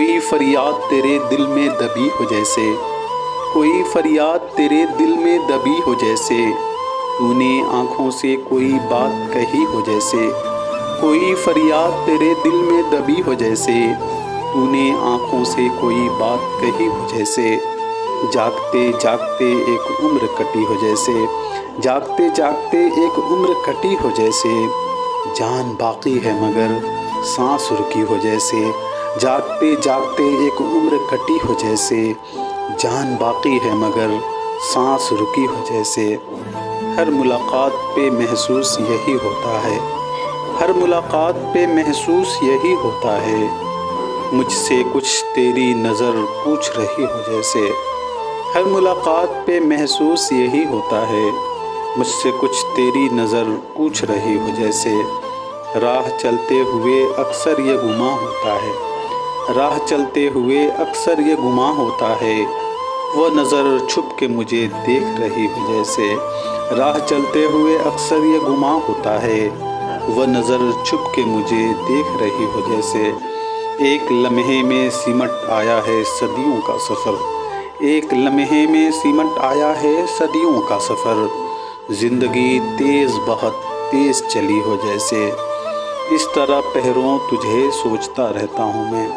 کوئی فریاد تیرے دل میں دبی ہو جیسے، کوئی فریاد تیرے دل میں دبی ہو جیسے، تو نے آنکھوں سے کوئی بات کہی ہو جیسے، کوئی فریاد تیرے دل میں دبی ہو جیسے، تو نے آنکھوں سے کوئی بات کہی ہو جیسے، جاگتے جاگتے ایک عمر کٹی ہو جیسے، جاگتے جاگتے ایک عمر کٹی ہو جیسے، جان باقی ہے مگر سانس رکی ہو جیسے، جاگتے جاگتے ایک عمر کٹی ہو جیسے، جان باقی ہے مگر سانس رکی ہو جیسے، ہر ملاقات پہ محسوس یہی ہوتا ہے، ہر ملاقات پہ محسوس یہی ہوتا ہے، مجھ سے کچھ تیری نظر پوچھ رہی ہو جیسے، ہر ملاقات پہ محسوس یہی ہوتا ہے، مجھ سے کچھ تیری نظر پوچھ رہی ہو جیسے، راہ چلتے ہوئے اکثر یہ گماں ہوتا ہے، راہ چلتے ہوئے اکثر یہ گماں ہوتا ہے، وہ نظر چھپ کے مجھے دیکھ رہی ہو جیسے، راہ چلتے ہوئے اکثر یہ گماں ہوتا ہے، وہ نظر چھپ کے مجھے دیکھ رہی ہو جیسے، ایک لمحے میں سمٹ آیا ہے صدیوں کا سفر، ایک لمحے میں سمٹ آیا ہے صدیوں کا سفر، زندگی تیز بہت تیز چلی ہو جیسے، اس طرح پہروں تجھے سوچتا رہتا ہوں میں،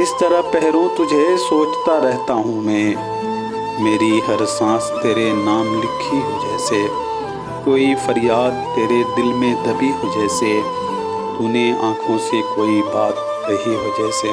اس طرح پہروں تجھے سوچتا رہتا ہوں میں، میری ہر سانس تیرے نام لکھی ہو جیسے، کوئی فریاد تیرے دل میں دبی ہو جیسے، تو نے آنکھوں سے کوئی بات کہی ہو جیسے۔